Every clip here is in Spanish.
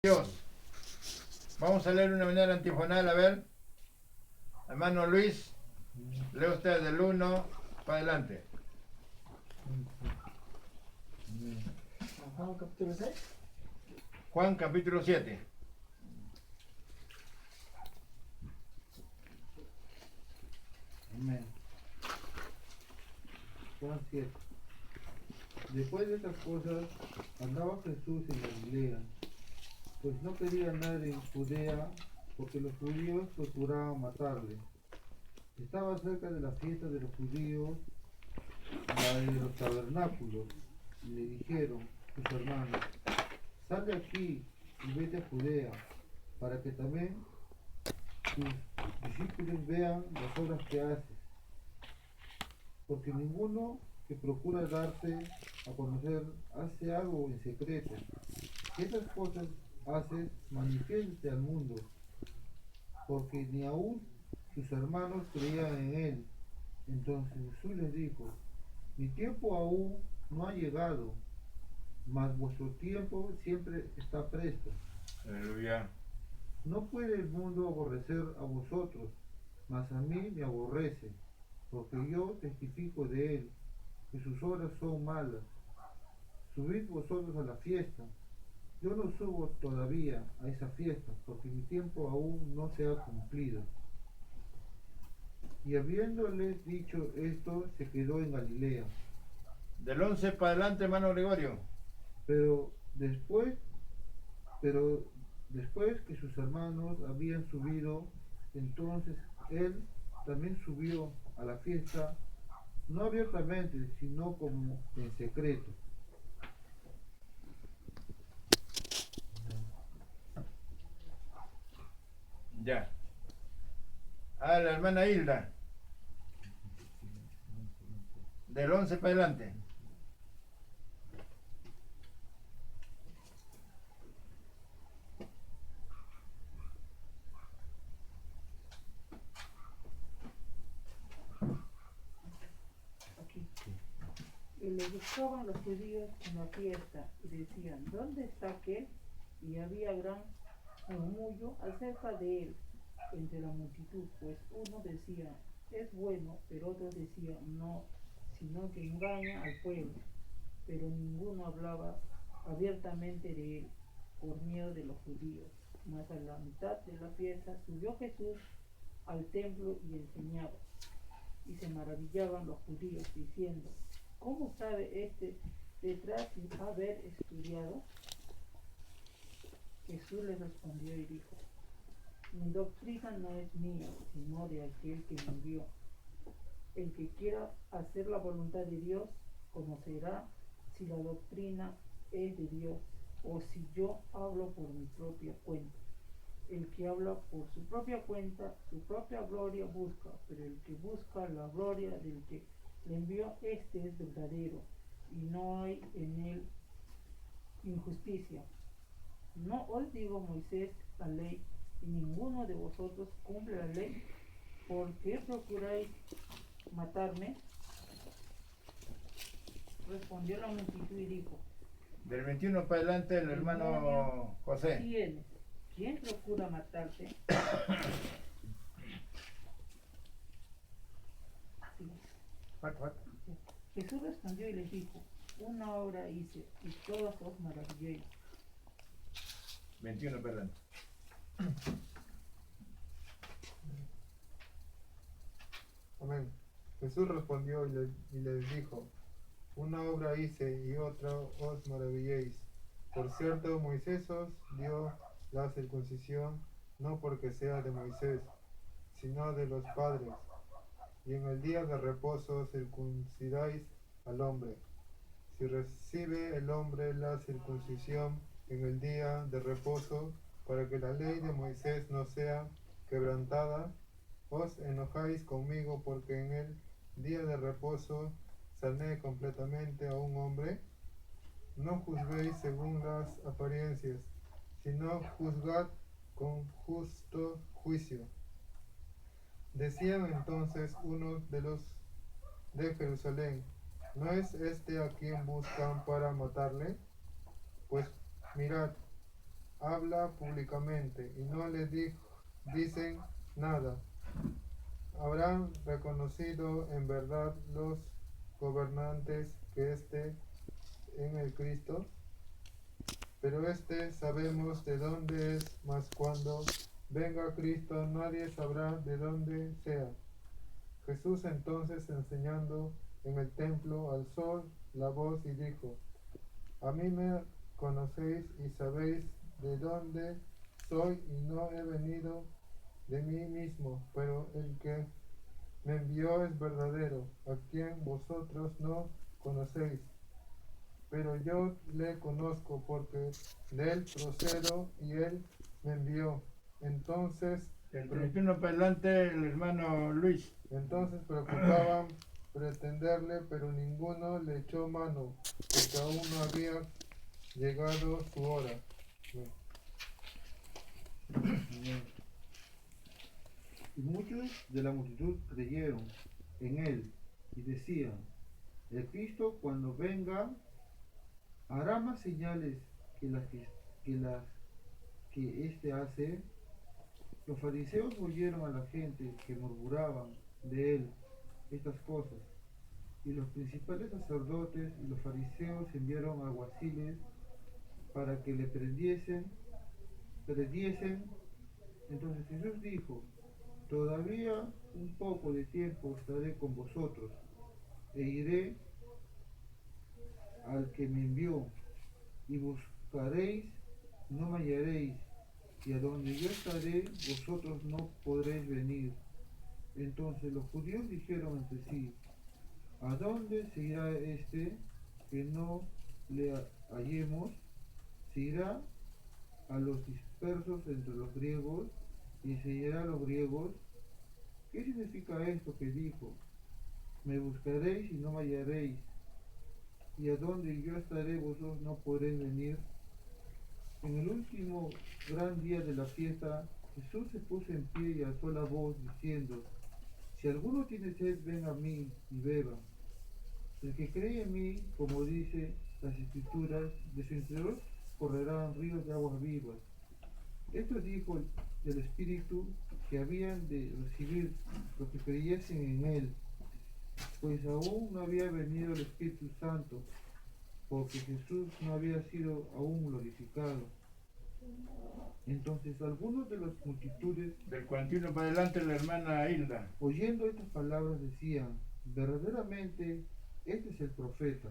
Dios. Vamos a leer una manera antifonal, a ver. Hermano Luis, lee usted del 1 para adelante. Juan capítulo 6. Juan capítulo 7. Amén. Juan 7. Después de estas cosas, andaba Jesús en Galilea, pues no quería andar en Judea, porque los judíos procuraban matarle. Estaba cerca de la fiesta de los judíos, la de los tabernáculos, y le dijeron sus hermanos: sal de aquí y vete a Judea, para que también tus discípulos vean las obras que haces, porque ninguno que procura darte a conocer hace algo en secreto. Si esas cosas haces, manifiéstate al mundo, porque ni aun sus hermanos creían en él. Entonces Jesús les dijo: mi tiempo aún no ha llegado, mas vuestro tiempo siempre está presto. Aleluya. No puede el mundo aborrecer a vosotros, mas a mí me aborrece, porque yo testifico de él, que sus obras son malas. Subid vosotros a la fiesta. Yo no subo todavía a esa fiesta, porque mi tiempo aún no se ha cumplido. Y habiéndoles dicho esto, se quedó en Galilea. Del 11 para adelante, hermano Gregorio. Pero después, pero después que sus hermanos habían subido, entonces él también subió a la fiesta, no abiertamente, sino como en secreto. Ya. A la hermana Hilda. Del 11 para adelante. Aquí. Y le buscaban los judíos en la fiesta y decían: ¿dónde está aquel? Y había gran murmullo acerca de él entre la multitud, pues uno decía: es bueno, pero otros decían: no, sino que engaña al pueblo. Pero ninguno hablaba abiertamente de él por miedo de los judíos. Mas a la mitad de la fiesta subió Jesús al templo y enseñaba. Y se maravillaban los judíos diciendo: ¿cómo sabe este detrás sin haber estudiado? Jesús les respondió y dijo: mi doctrina no es mía, sino de aquel que me envió. El que quiera hacer la voluntad de Dios conocerá si la doctrina es de Dios o si yo hablo por mi propia cuenta. El que habla por su propia cuenta, su propia gloria busca, pero el que busca la gloria del que le envió, este es verdadero, y no hay en él injusticia. ¿No os digo Moisés la ley, y ninguno de vosotros cumple la ley? ¿Por qué procuráis matarme? Respondió la multitud y dijo: Del 21 para adelante, el hermano José. ¿tienes? ¿Quién procura matarte? Sí. Jesús respondió y les dijo: una obra hice, y todos os maravilléis. 21 para adelante. Amén. Jesús respondió y les dijo: una obra hice y otra os maravilléis. Por cierto, Moisés os dio la circuncisión, no porque sea de Moisés, sino de los padres. Y en el día de reposo circuncidáis al hombre. Si recibe el hombre la circuncisión en el día de reposo, para que la ley de Moisés no sea quebrantada, os enojáis conmigo porque en el día de reposo sané completamente a un hombre. No juzguéis según las apariencias, sino juzgad con justo juicio. Decían entonces unos de los de Jerusalén: ¿no es este a quien buscan para matarle? Pues mirad, habla públicamente y no le dicen nada. Habrán reconocido en verdad los gobernantes que en el Cristo, pero sabemos de dónde es, mas cuando venga Cristo nadie sabrá de dónde sea. Jesús entonces, enseñando en el templo, alzó la voz y dijo: A mí me conocéis y sabéis de dónde soy, y no he venido de mí mismo, pero el que me envió es verdadero, a quien vosotros no conocéis. Pero yo le conozco, porque de él procedo y él me envió. Entonces Del 31 para adelante, el hermano Luis. procuraban pretenderle, pero ninguno le echó mano, porque aún no había llegado su hora. Y muchos de la multitud creyeron en él y decían: el Cristo, cuando venga, hará más señales que éste hace. Los fariseos oyeron a la gente que murmuraban de él estas cosas, y los principales sacerdotes y los fariseos enviaron alguaciles para que le prendiesen. Entonces Jesús dijo: todavía un poco de tiempo estaré con vosotros, e iré al que me envió, y buscaréis, no me hallaréis, y a donde yo estaré, vosotros no podréis venir. Entonces los judíos dijeron entre sí: ¿a dónde se irá este que no le hallemos? Se irá a los dispersos entre los griegos y enseñará a los griegos. ¿Qué significa esto que dijo? Me buscaréis y no me hallaréis, y a donde yo estaré vosotros no podréis venir. En el último gran día de la fiesta, Jesús se puso en pie y alzó la voz diciendo: si alguno tiene sed, venga a mí y beba. El que cree en mí, como dice las Escrituras, de su interior correrán ríos de aguas vivas. Esto dijo del Espíritu que habían de recibir los que creyesen en él, pues aún no había venido el Espíritu Santo, porque Jesús no había sido aún glorificado. Entonces algunos de las multitudes, Del 41 para adelante, la hermana Hilda. oyendo estas palabras, decían: verdaderamente este es el profeta.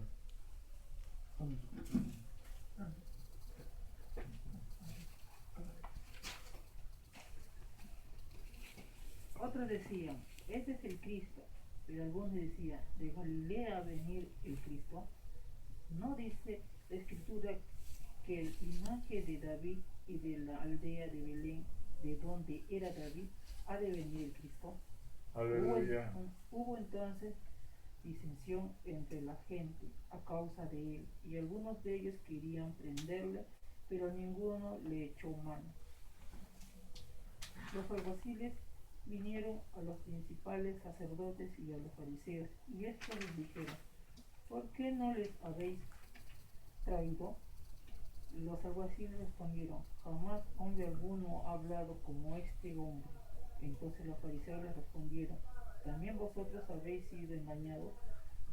Otros decían: este es el Cristo. Pero algunos decían: ¿de Galilea a venir el Cristo? ¿No dice la Escritura que el linaje de David y de la aldea de Belén, de donde era David, ha de venir el Cristo? Aleluya. Hubo entonces disensión entre la gente a causa de él, y algunos de ellos querían prenderle, pero ninguno le echó mano. Los alguaciles vinieron a los principales sacerdotes y a los fariseos, y estos les dijeron: ¿por qué no les habéis traído? Los alguaciles respondieron: jamás hombre alguno ha hablado como este hombre. Entonces los fariseos les respondieron: ¿también vosotros habéis sido engañados?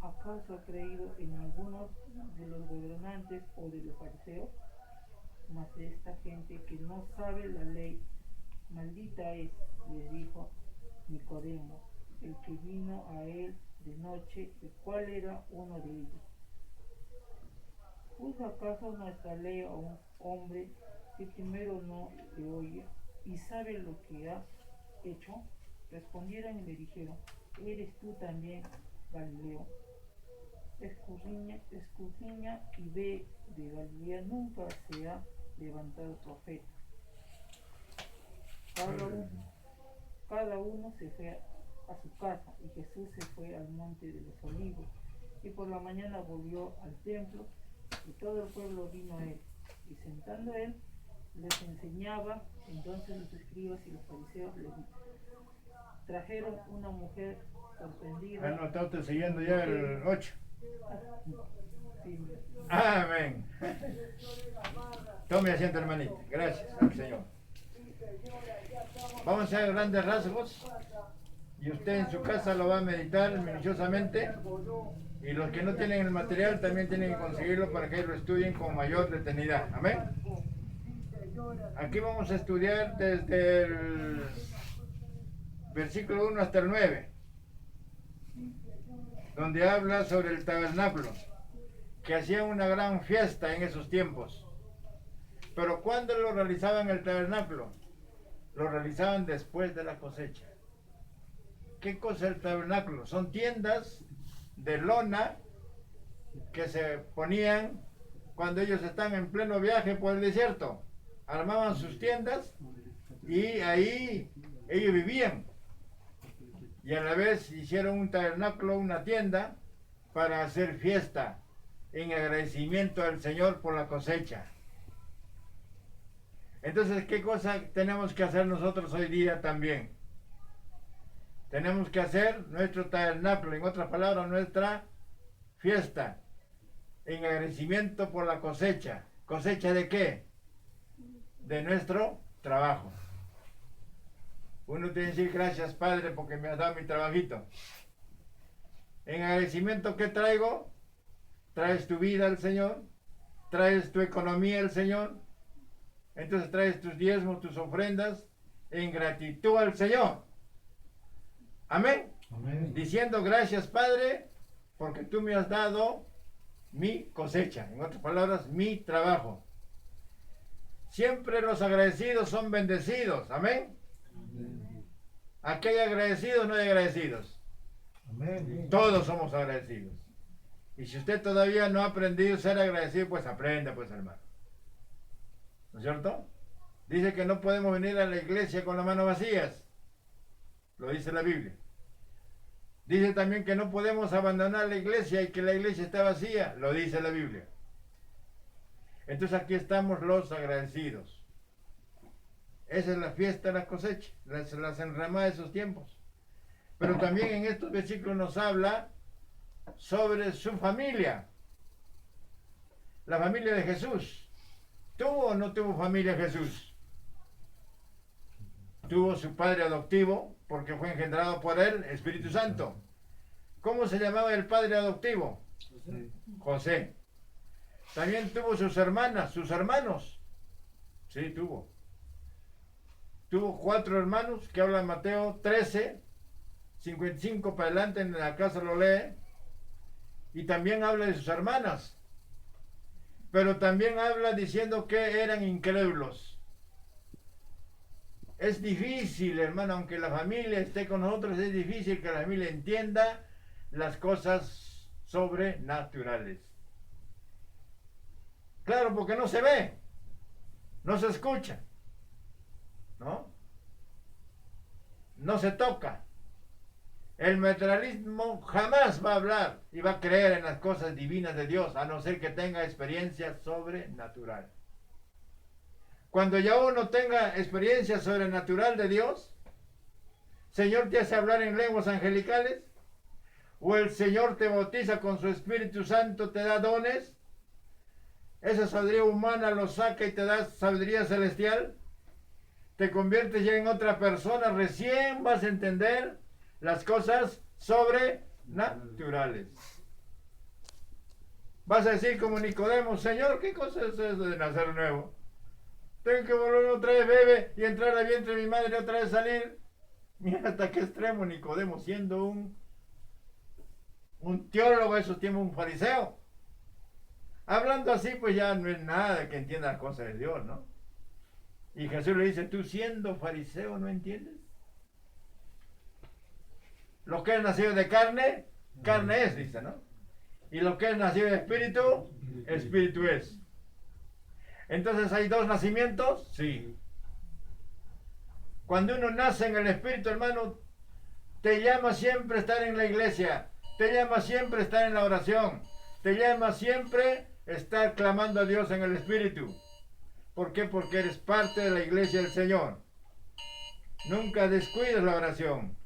¿Acaso ha creído en algunos de los gobernantes o de los fariseos? Mas de esta gente que no sabe la ley, maldita es, les dijo Nicodemo, el que vino a él de noche, el cual era uno de ellos. ¿Juzga acaso nuestra ley a un hombre si primero no le oye y sabe lo que ha hecho? Respondieron y le dijeron: ¿eres tú también Galileo? Escudriña y ve, de Galilea nunca se ha levantado profeta. Cada uno se fue a su casa, y Jesús se fue al monte de los olivos, y por la mañana volvió al templo, y todo el pueblo vino a él, y sentando él les enseñaba. Entonces los escribas y los fariseos le trajeron una mujer sorprendida. Ah, no, está usted siguiendo ya el 8. Sí. Amén. Tome asiento, hermanita. Gracias al Señor. Vamos a hacer grandes rasgos y usted en su casa lo va a meditar minuciosamente, y los que no tienen el material también tienen que conseguirlo para que lo estudien con mayor detenidad. Amén. Aquí vamos a estudiar desde el versículo 1 hasta el 9, donde habla sobre el tabernáculo, que hacían una gran fiesta en esos tiempos. Pero ¿cuándo lo realizaban el tabernáculo? Lo realizaban después de la cosecha. ¿Qué cosa es el tabernáculo? Son tiendas de lona que se ponían cuando ellos están en pleno viaje por el desierto. Armaban sus tiendas y ahí ellos vivían. Y a la vez hicieron un tabernáculo, una tienda, para hacer fiesta en agradecimiento al Señor por la cosecha. Entonces, ¿qué cosa tenemos que hacer nosotros hoy día también? Tenemos que hacer nuestro tabernáculo, en otras palabras, nuestra fiesta, en agradecimiento por la cosecha. ¿Cosecha de qué? De nuestro trabajo. Uno tiene que decir gracias, Padre, porque me has dado mi trabajito. En agradecimiento, ¿qué traigo? Traes tu vida al Señor, traes tu economía al Señor, entonces traes tus diezmos, tus ofrendas, en gratitud al Señor. Amén. Amén. Diciendo gracias, Padre, porque tú me has dado mi cosecha. En otras palabras, mi trabajo. Siempre los agradecidos son bendecidos. Amén. Aquí hay agradecidos, no hay agradecidos. Amén. Todos somos agradecidos. Y si usted todavía no ha aprendido a ser agradecido, pues aprenda, pues, hermano. ¿No es cierto? Dice que no podemos venir a la iglesia con las manos vacías. Lo dice la Biblia. Dice también que no podemos abandonar la iglesia y que la iglesia está vacía. Lo dice la Biblia. Entonces aquí estamos los agradecidos. Esa es la fiesta de la cosecha, las enramadas de esos tiempos. Pero también en estos versículos nos habla sobre su familia. La familia de Jesús. ¿Tuvo o no tuvo familia Jesús? Tuvo su padre adoptivo, porque fue engendrado por él, Espíritu Santo. ¿Cómo se llamaba el padre adoptivo? José. También tuvo sus hermanas, sus hermanos. Sí, tuvo. Tuvo 4 hermanos, que habla Mateo 13, 55 para adelante, en la casa lo lee. Y también habla de sus hermanas. Pero también habla diciendo que eran incrédulos. Es difícil, hermano, aunque la familia esté con nosotros, es difícil que la familia entienda las cosas sobrenaturales. Claro, porque no se ve, no se escucha, ¿no? No se toca. El materialismo jamás va a hablar y va a creer en las cosas divinas de Dios, a no ser que tenga experiencia sobrenatural. Cuando ya uno tenga experiencia sobrenatural de Dios, Señor te hace hablar en lenguas angelicales, o el Señor te bautiza con su Espíritu Santo, te da dones, esa sabiduría humana lo saca y te da sabiduría celestial, te conviertes ya en otra persona, recién vas a entender las cosas sobrenaturales. Vas a decir como Nicodemo, Señor, ¿qué cosa es eso de nacer nuevo? Tengo que volver otra vez, bebé, y entrar al vientre de mi madre y otra vez salir. Mira hasta qué extremo Nicodemo, siendo un teólogo de esos tiempos, un fariseo. Hablando así, pues ya no es nada que entienda las cosas de Dios, ¿no? Y Jesús le dice, tú siendo fariseo, ¿no entiendes? Lo que es nacido de carne, carne es, dice, ¿no? Y lo que es nacido de espíritu, espíritu es. Entonces, ¿hay 2 nacimientos? Sí. Cuando uno nace en el espíritu, hermano, te llama siempre a estar en la iglesia, te llama siempre a estar en la oración, te llama siempre a estar clamando a Dios en el espíritu. ¿Por qué? Porque eres parte de la iglesia del Señor. Nunca descuides la oración.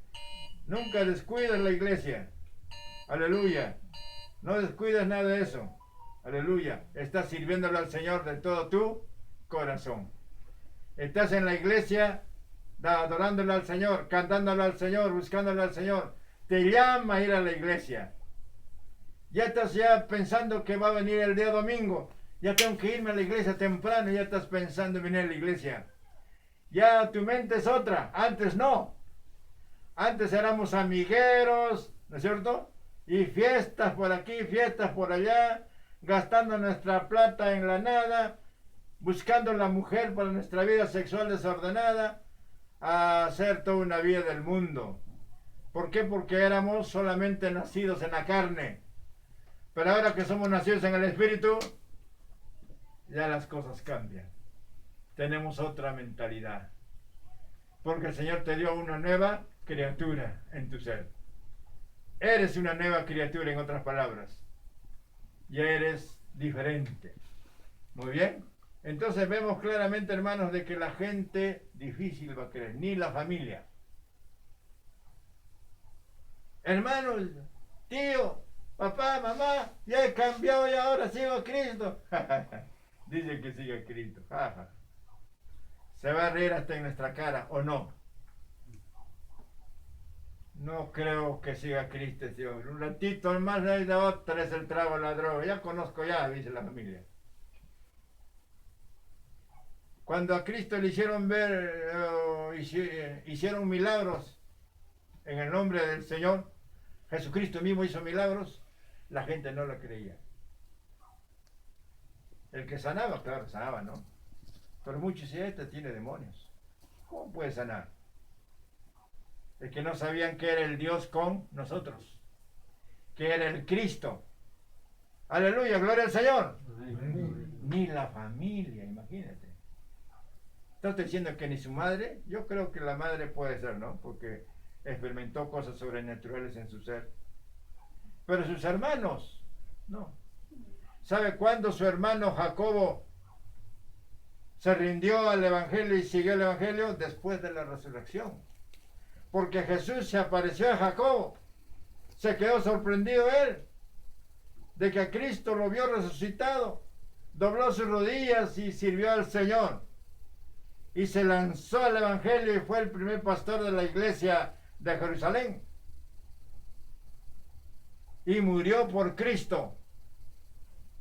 Nunca descuides la iglesia. Aleluya. No descuides nada de eso. Aleluya. Estás sirviéndole al Señor de todo tu corazón. Estás en la iglesia adorándole al Señor, cantándole al Señor, buscándole al Señor. Te llama a ir a la iglesia. Ya estás ya pensando que va a venir el día domingo. Ya tengo que irme a la iglesia temprano. Ya estás pensando en venir a la iglesia. Ya tu mente es otra. Antes no. Antes éramos amigueros, ¿no es cierto? Y fiestas por aquí, fiestas por allá, gastando nuestra plata en la nada, buscando la mujer para nuestra vida sexual desordenada, a hacer toda una vida del mundo. ¿Por qué? Porque éramos solamente nacidos en la carne. Pero ahora que somos nacidos en el Espíritu, ya las cosas cambian. Tenemos otra mentalidad. Porque el Señor te dio una nueva criatura en tu ser. Eres una nueva criatura, en otras palabras. Ya eres diferente. Muy bien. Entonces vemos claramente, hermanos, de que la gente difícil va a creer, ni la familia. Hermanos, tío, papá, mamá, ya he cambiado y ahora sigo a Cristo. Dice que sigue a Cristo. Se va a reír hasta en nuestra cara, ¿o no? No creo que siga a Cristo ese hombre. Un ratito más y de otra es el trago, la droga. Ya conozco ya, dice la familia. Cuando a Cristo le hicieron ver, hicieron milagros en el nombre del Señor, Jesucristo mismo hizo milagros, la gente no lo creía. El que sanaba, claro, sanaba, ¿no? Pero muchos decían, este tiene demonios. ¿Cómo puede sanar? Es que no sabían que era el Dios con nosotros, que era el Cristo. Aleluya, gloria al Señor. Amén. Ni la familia, imagínate. Estoy diciendo que ni su madre, yo creo que la madre puede ser, ¿no? Porque experimentó cosas sobrenaturales en su ser. Pero sus hermanos, no. ¿Sabe cuándo su hermano Jacobo se rindió al Evangelio y siguió el Evangelio? Después de la resurrección. Porque Jesús se apareció a Jacobo. Se quedó sorprendido él de que a Cristo lo vio resucitado. Dobló sus rodillas y sirvió al Señor. Y se lanzó al Evangelio y fue el primer pastor de la iglesia de Jerusalén. Y murió por Cristo.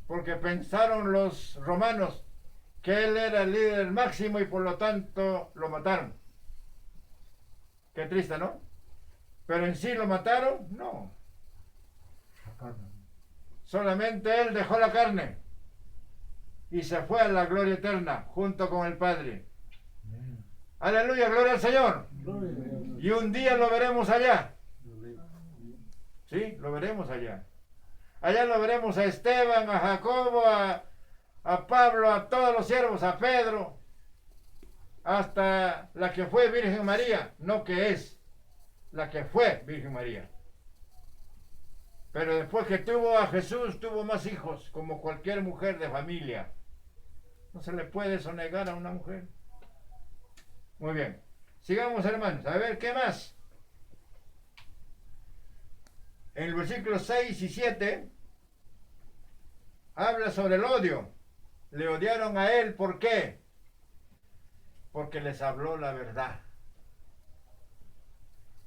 Porque pensaron los romanos que él era el líder máximo y por lo tanto lo mataron. Qué triste, ¿no? Pero en sí lo mataron, no. Solamente él dejó la carne y se fue a la gloria eterna junto con el Padre. Aleluya, gloria al Señor. Y un día lo veremos allá. Sí, lo veremos allá. Allá lo veremos a Esteban, a Jacobo, a Pablo, a todos los siervos, a Pedro, hasta la que fue Virgen María, no que es, la que fue Virgen María. Pero después que tuvo a Jesús, tuvo más hijos, como cualquier mujer de familia. No se le puede eso negar a una mujer. Muy bien. Sigamos, hermanos. A ver, ¿qué más? En el versículo 6 y 7 habla sobre el odio. Le odiaron a él, ¿por qué? Porque les habló la verdad.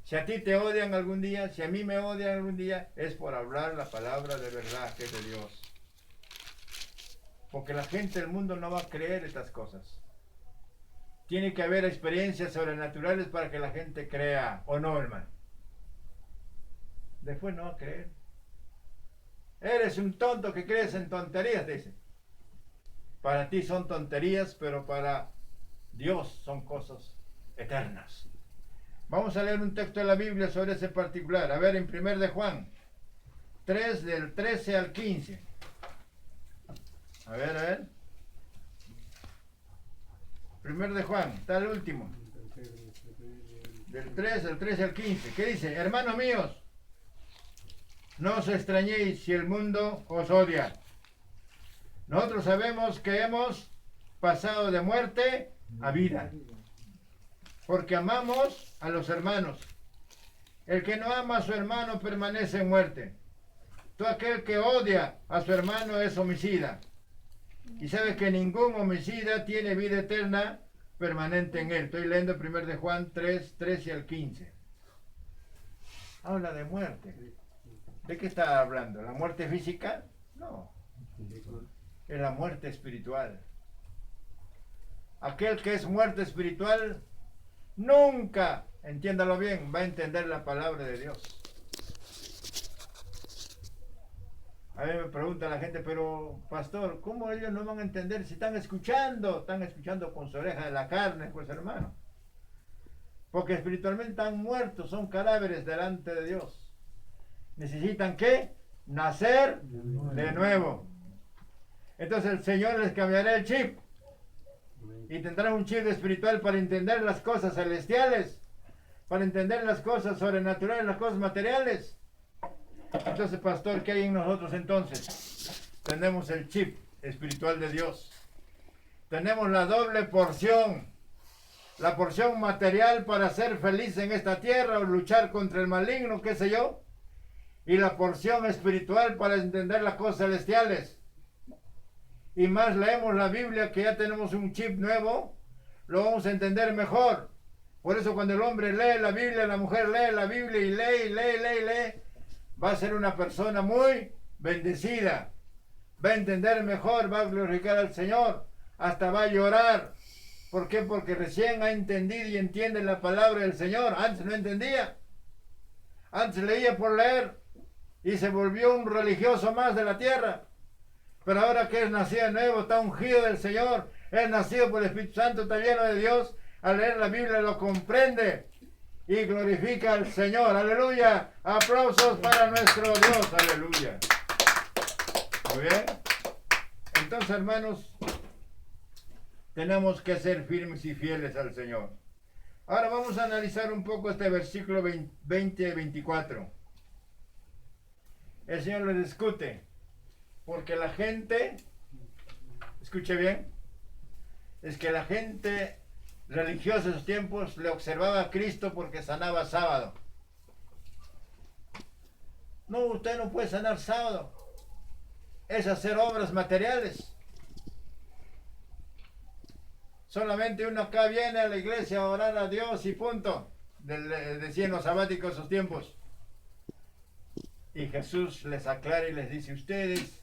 Si a ti te odian algún día, si a mí me odian algún día, es por hablar la palabra de verdad que es de Dios. Porque la gente del mundo no va a creer estas cosas. Tiene que haber experiencias sobrenaturales para que la gente crea, ¿o no, hermano? Después no va a creer. Eres un tonto que crees en tonterías, dice. Para ti son tonterías, pero para Dios son cosas eternas. Vamos a leer un texto de la Biblia sobre ese particular. A ver, en 1 de Juan 3, del 13 al 15. A ver. 1 de Juan, está el último. Del 13 al 15. ¿Qué dice? Hermanos míos, no os extrañéis si el mundo os odia. Nosotros sabemos que hemos pasado de muerte a vida, porque amamos a los hermanos. El que no ama a su hermano permanece en muerte. Todo aquel que odia a su hermano es homicida. Y sabe que ningún homicida tiene vida eterna permanente en él. Estoy leyendo 1 de Juan 3, 13 al 15. Habla de muerte. ¿De qué está hablando? ¿La muerte física? No. Es la muerte espiritual. Aquel que es muerte espiritual nunca, entiéndalo bien, va a entender la palabra de Dios. A mí me pregunta la gente, pero pastor, ¿cómo ellos no van a entender si están escuchando con su oreja de la carne, pues hermano? Porque espiritualmente están muertos, son cadáveres delante de Dios. ¿Necesitan qué? Nacer de nuevo. Entonces el Señor les cambiará el chip y tendrán un chip espiritual para entender las cosas celestiales, para entender las cosas sobrenaturales, las cosas materiales. Entonces, pastor, ¿qué hay en nosotros entonces? Tenemos el chip espiritual de Dios. Tenemos la doble porción. La porción material para ser feliz en esta tierra o luchar contra el maligno, qué sé yo. Y la porción espiritual para entender las cosas celestiales. Y más leemos la Biblia, que ya tenemos un chip nuevo, lo vamos a entender mejor. Por eso cuando el hombre lee la Biblia, la mujer lee la Biblia y lee, va a ser una persona muy bendecida. Va a entender mejor, va a glorificar al Señor, hasta va a llorar. ¿Por qué? Porque recién ha entendido y entiende la palabra del Señor. Antes no entendía. Antes leía por leer y se volvió un religioso más de la tierra. Pero ahora que es nacido de nuevo, está ungido del Señor, es nacido por el Espíritu Santo, está lleno de Dios, al leer la Biblia lo comprende y glorifica al Señor. Aleluya. Aplausos para nuestro Dios. Aleluya. Muy bien. Entonces, hermanos, tenemos que ser firmes y fieles al Señor. Ahora vamos a analizar un poco este versículo 20-24. El Señor le discute, porque la gente, escuche bien, es que la gente religiosa de esos tiempos le observaba a Cristo porque sanaba sábado. No, usted no puede sanar sábado. Es hacer obras materiales. Solamente uno acá viene a la iglesia a orar a Dios y punto. Decían los sabáticos esos tiempos. Y Jesús les aclara y les dice, ustedes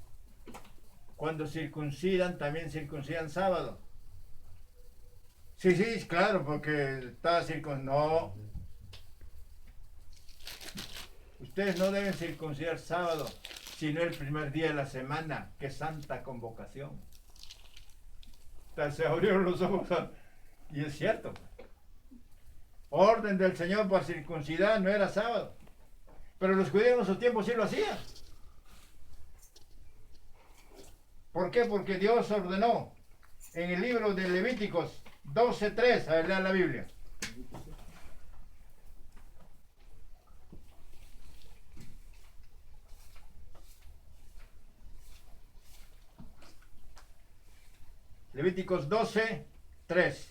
cuando circuncidan también circuncidan sábado. Sí, claro, porque está circuncidado. No. Ustedes no deben circuncidar sábado, sino el primer día de la semana, que es santa convocación. Entonces se abrieron los ojos y es cierto. Orden del Señor para circuncidar no era sábado. Pero los judíos en su tiempo sí lo hacían. ¿Por qué? Porque Dios ordenó en el libro de Levíticos 12:3, a ver, lea la Biblia. Levíticos 12:3.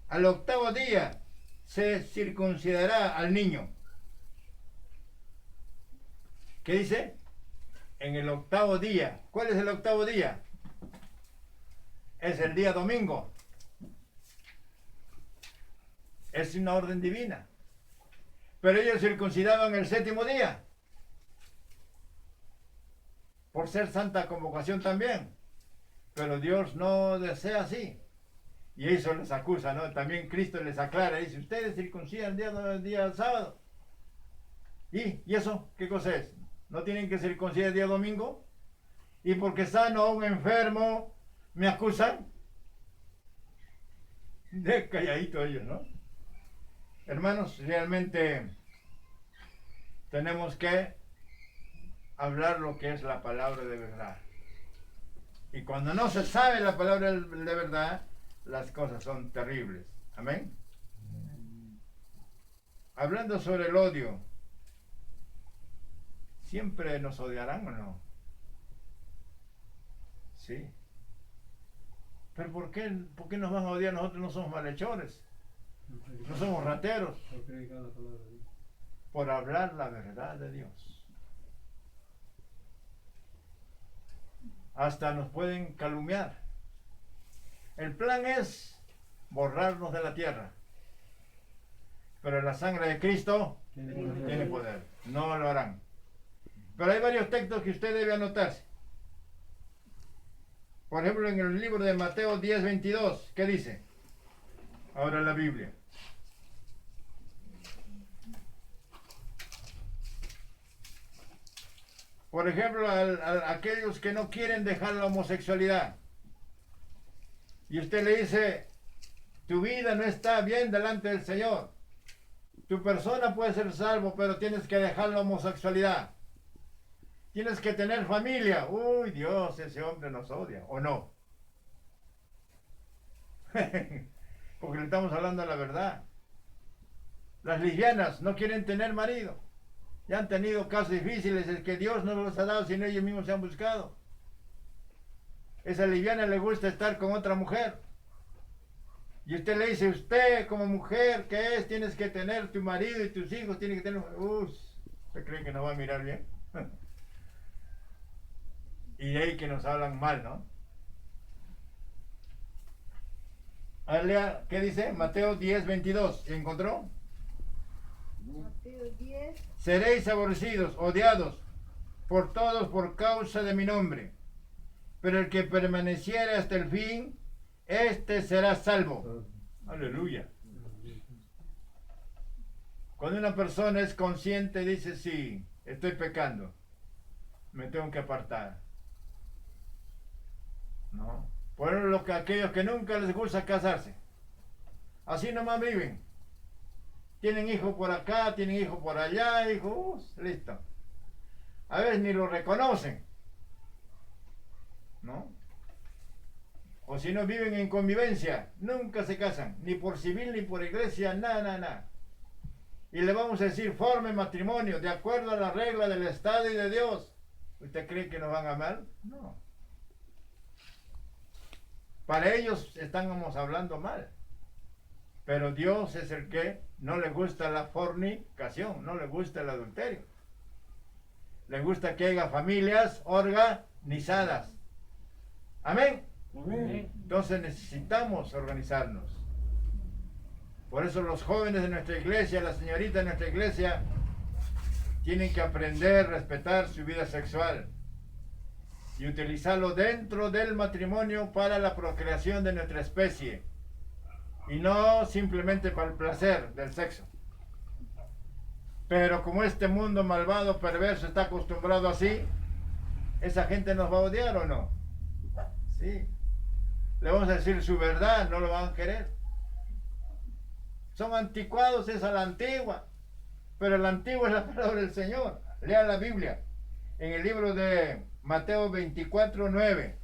Al octavo día se circuncidará al niño. ¿Qué dice? En el octavo día. ¿Cuál es el octavo día? Es el día domingo. Es una orden divina. Pero ellos circuncidaban el séptimo día. Por ser santa convocación también. Pero Dios no desea así. Y eso les acusa, ¿no? También Cristo les aclara. Dice, ustedes circuncidan el día sábado. ¿Y eso qué cosa es? ¿No tienen que circuncidar el día domingo? ¿Y porque sano a un enfermo me acusan? De calladito ellos, ¿no? Hermanos, realmente tenemos que hablar lo que es la palabra de verdad. Y cuando no se sabe la palabra de verdad, las cosas son terribles. Amén. Hablando sobre el odio, ¿siempre nos odiarán o no? Sí. ¿Pero por qué nos van a odiar? Nosotros no somos malhechores, no somos rateros. Por hablar la verdad de Dios. hasta nos pueden calumniar. El plan es borrarnos de la tierra. Pero la sangre de Cristo tiene poder. No lo harán. Pero hay varios textos que usted debe anotarse. Por ejemplo, en el libro de Mateo 10:22, ¿qué dice? Ahora la Biblia. Por ejemplo, a aquellos que no quieren dejar la homosexualidad. Y usted le dice, tu vida no está bien delante del Señor. Tu persona puede ser salvo, pero tienes que dejar la homosexualidad. Tienes que tener familia. Uy, Dios, ese hombre nos odia. ¿O no? Porque le estamos hablando de la verdad. Las lesbianas no quieren tener marido. Ya han tenido casos difíciles, es que Dios no los ha dado, sino ellos mismos se han buscado. Esa lesbiana le gusta estar con otra mujer. Y usted le dice, usted como mujer, ¿qué es? Tienes que tener tu marido y tus hijos, tienes que tener... ¿Usted cree que nos va a mirar bien? Y de ahí que nos hablan mal, ¿no? Lea, ¿qué dice? Mateo 10:22. ¿Encontró? Mateo 10. Seréis aborrecidos, odiados por todos por causa de mi nombre. Pero el que permaneciere hasta el fin, este será salvo. Aleluya. Cuando una persona es consciente, dice, sí, estoy pecando, me tengo que apartar. ¿No? Por lo que aquellos que nunca les gusta casarse, así nomás viven. Tienen hijos por acá, tienen hijos por allá, hijos, listo. A veces ni lo reconocen, ¿no? O si no, viven en convivencia, nunca se casan, ni por civil ni por iglesia, nada. Y le vamos a decir, formen matrimonio de acuerdo a la regla del Estado y de Dios. ¿Usted cree que nos van a amar? No. Para ellos estamos hablando mal. Pero Dios es el que no le gusta la fornicación, no le gusta el adulterio. Le gusta que haya familias organizadas. Amén. Amén. Entonces necesitamos organizarnos. Por eso los jóvenes de nuestra iglesia, las señoritas de nuestra iglesia, tienen que aprender a respetar su vida sexual y utilizarlo dentro del matrimonio para la procreación de nuestra especie y no simplemente para el placer del sexo. Pero como este mundo malvado, perverso, está acostumbrado así, ¿esa gente nos va a odiar o no? Sí. Le vamos a decir su verdad, no lo van a querer. Son anticuados, es a la antigua. Pero la antigua es la palabra del Señor. Lea la Biblia. En el libro de Mateo 24:9.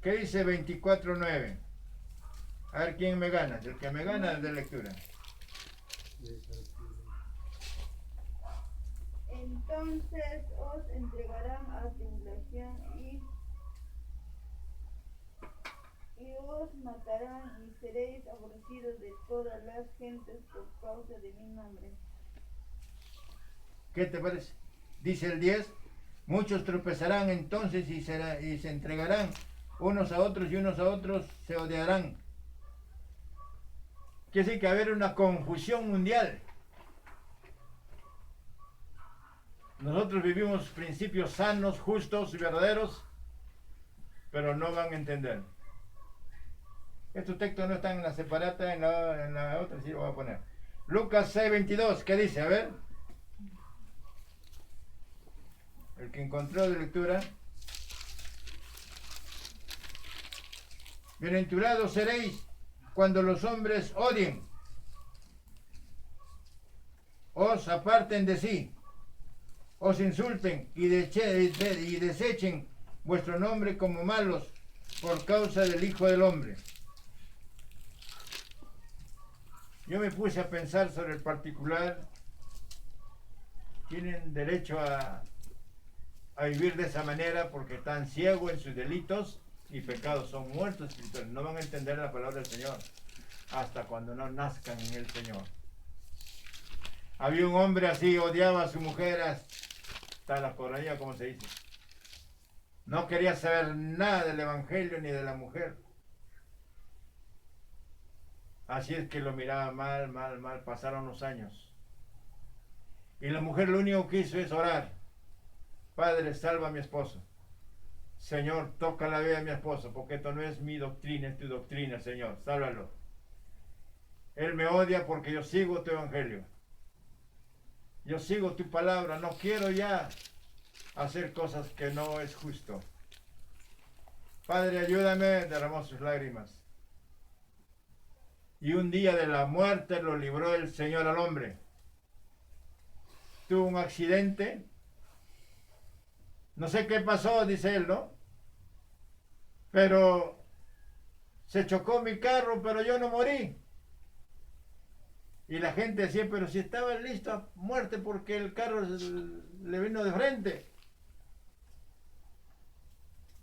¿Qué dice 24:9? A ver quién me gana. El que me gana es de lectura. Entonces os entregarán a tribulación y os matarán y seréis aborrecidos de todas las gentes por causa de mi nombre. ¿Qué te parece? Dice el 10. Muchos tropezarán entonces y se entregarán unos a otros y unos a otros se odiarán. Quiere decir que va a haber una confusión mundial. Nosotros vivimos principios sanos, justos y verdaderos, pero no van a entender. Estos textos no están en la separata, en la otra sí lo voy a poner. Lucas 6:22, ¿qué dice? A ver. El que encontró de lectura. Bienaventurados seréis cuando los hombres odien, os aparten de sí, os insulten y desechen vuestro nombre como malos por causa del Hijo del Hombre. Yo me puse a pensar sobre el particular. Tienen derecho a vivir de esa manera porque están ciegos en sus delitos y pecados, son muertos espirituales. No van a entender la palabra del Señor hasta cuando no nazcan en el Señor. Había un hombre así, odiaba a su mujer hasta la coronilla, como se dice. No quería saber nada del evangelio ni de la mujer. Así es que lo miraba mal, mal, mal. Pasaron los años. Y la mujer lo único que hizo es orar. Padre, salva a mi esposo. Señor, toca la vida de mi esposo, porque esto no es mi doctrina, es tu doctrina, Señor. Sálvalo. Él me odia porque yo sigo tu evangelio. Yo sigo tu palabra. No quiero ya hacer cosas que no es justo. Padre, ayúdame. Derramó sus lágrimas. Y un día de la muerte lo libró el Señor al hombre. Tuvo un accidente. No sé qué pasó, dice él, ¿no? Pero se chocó mi carro, pero yo no morí. Y la gente decía, pero si estaba listo a muerte porque el carro le vino de frente.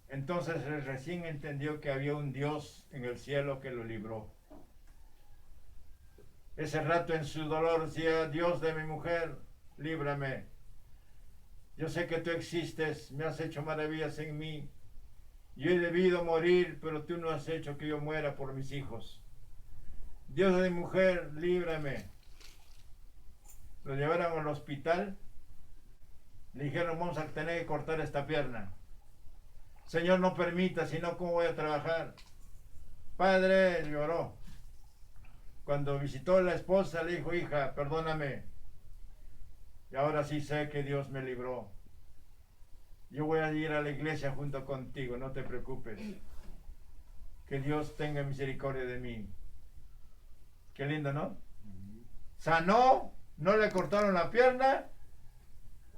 Entonces él recién entendió que había un Dios en el cielo que lo libró. Ese rato en su dolor decía, Dios de mi mujer, líbrame. Yo sé que tú existes, me has hecho maravillas en mí. Yo he debido morir, pero tú no has hecho que yo muera por mis hijos. Dios de mi mujer, líbrame. Lo llevaron al hospital. Le dijeron, vamos a tener que cortar esta pierna. Señor, no permita, si no, ¿cómo voy a trabajar? Padre, lloró. Cuando visitó a la esposa, le dijo, hija, perdóname. Y ahora sí sé que Dios me libró. Yo voy a ir a la iglesia junto contigo, no te preocupes. Que Dios tenga misericordia de mí. Qué lindo, ¿no? Sanó, no le cortaron la pierna.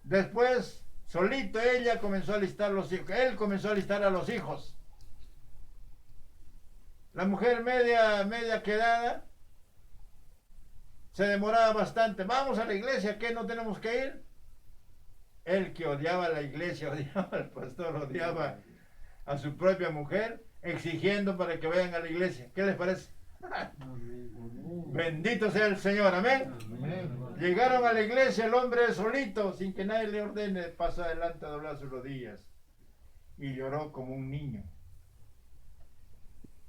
Después, solito ella comenzó a alistar los hijos. Él comenzó a alistar a los hijos. La mujer media quedada. Se demoraba bastante. Vamos a la iglesia, ¿qué? ¿No tenemos que ir? Él que odiaba a la iglesia, odiaba al pastor, odiaba a su propia mujer, exigiendo para que vayan a la iglesia. ¿Qué les parece? Bendito sea el Señor, amén. Llegaron a la iglesia, el hombre solito, sin que nadie le ordene, pasó adelante a doblar sus rodillas y lloró como un niño.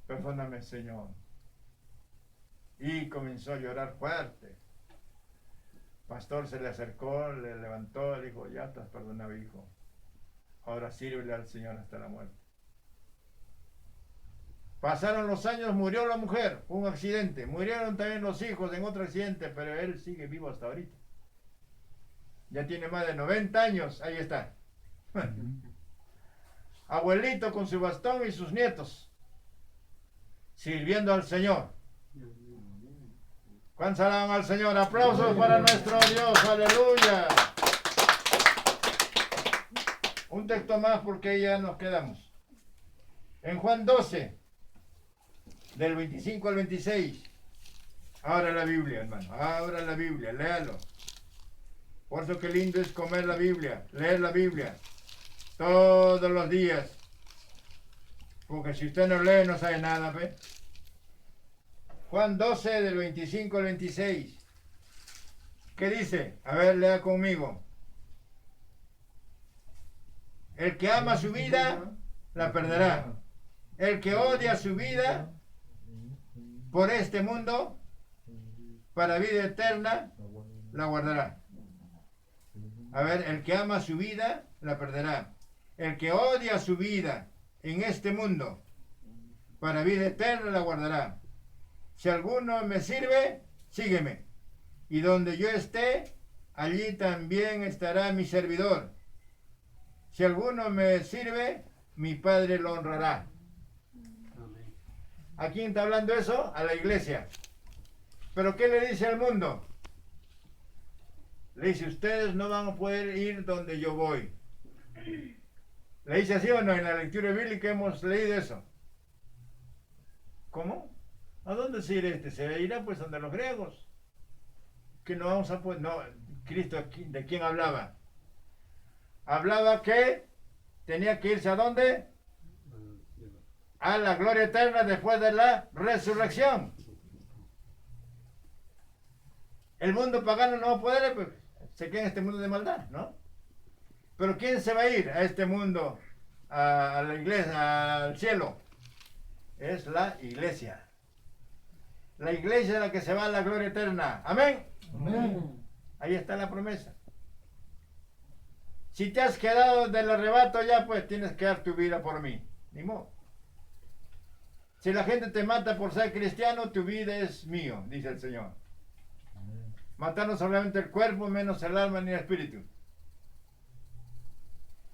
Perdóname, Señor. Y comenzó a llorar fuerte. Pastor se le acercó, le levantó, le dijo, ya estás perdonado, hijo. Ahora sírvele al Señor hasta la muerte. Pasaron los años, murió la mujer, un accidente. Murieron también los hijos en otro accidente, pero él sigue vivo hasta ahorita. Ya tiene más de 90 años, ahí está. Abuelito con su bastón y sus nietos, sirviendo al Señor. ¿Cuántos alaban al Señor? Aplausos para nuestro Dios, aleluya. Un texto más porque ya nos quedamos. En Juan 12, del 25 al 26. Abra la Biblia, hermano, abra la Biblia, léalo. Por eso que lindo es comer la Biblia, leer la Biblia, todos los días. Porque si usted no lee, no sabe nada, ¿ve? Juan 12, del 25 al 26. ¿Qué dice? A ver, lea conmigo. El que ama su vida, la perderá. El que odia su vida por este mundo, para vida eterna, la guardará. A ver, el que ama su vida, la perderá. El que odia su vida en este mundo, para vida eterna, la guardará. Si alguno me sirve, sígueme. Y donde yo esté, allí también estará mi servidor. Si alguno me sirve, mi Padre lo honrará. ¿A quién está hablando eso? A la iglesia. ¿Pero qué le dice al mundo? Le dice, ustedes no van a poder ir donde yo voy. ¿Le dice así o no? En la lectura bíblica hemos leído eso. ¿Cómo? ¿A dónde se irá este? Se irá pues donde los griegos. Que no vamos a poder... No, Cristo, ¿de quién hablaba? Hablaba que tenía que irse ¿a dónde? A la gloria eterna después de la resurrección. El mundo pagano no va a poder, pues, se queda en este mundo de maldad, ¿no? Pero ¿quién se va a ir a este mundo, a la iglesia, al cielo? Es la iglesia. La iglesia es la que se va a la gloria eterna. Amén. Amén. Ahí está la promesa. Si te has quedado del arrebato ya, pues tienes que dar tu vida por mí. Ni modo. Si la gente te mata por ser cristiano, tu vida es mío, dice el Señor. Matarnos solamente el cuerpo, menos el alma ni el espíritu.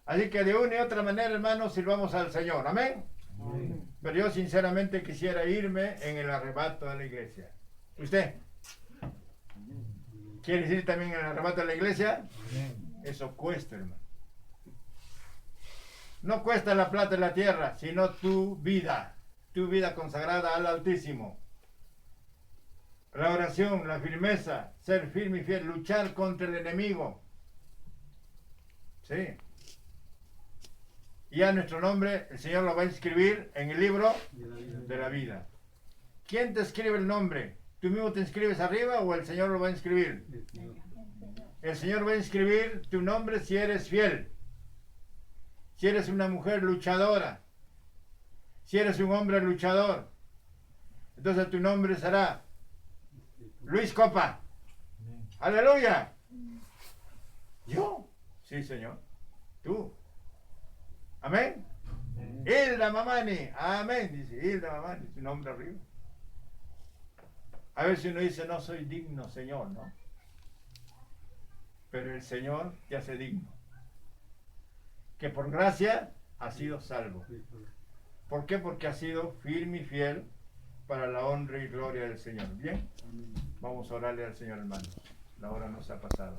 Así que de una y otra manera, hermanos, sirvamos al Señor. Amén. Amén. Pero yo sinceramente quisiera irme en el arrebato de la iglesia. ¿Usted? ¿Quiere ir también en el arrebato de la iglesia? Eso cuesta, hermano. No cuesta la plata de la tierra, sino tu vida consagrada al Altísimo. La oración, la firmeza, ser firme y fiel, luchar contra el enemigo. Sí. Y a nuestro nombre el Señor lo va a inscribir en el libro de la vida. ¿Quién te escribe el nombre? ¿Tú mismo te inscribes arriba o el Señor lo va a inscribir? El Señor va a inscribir tu nombre si eres fiel. Si eres una mujer luchadora. Si eres un hombre luchador. Entonces tu nombre será Luis Copa. Aleluya. ¿Yo? Sí, Señor. Tú. Amén. Hilda Mamani. Amén. Dice Hilda Mamani. Tu nombre arriba. A veces uno dice, no soy digno, Señor, ¿no? Pero el Señor te hace digno. Que por gracia has sido salvo. ¿Por qué? Porque has sido firme y fiel para la honra y gloria del Señor. Bien, vamos a orarle al Señor, hermano. La hora nos ha pasado.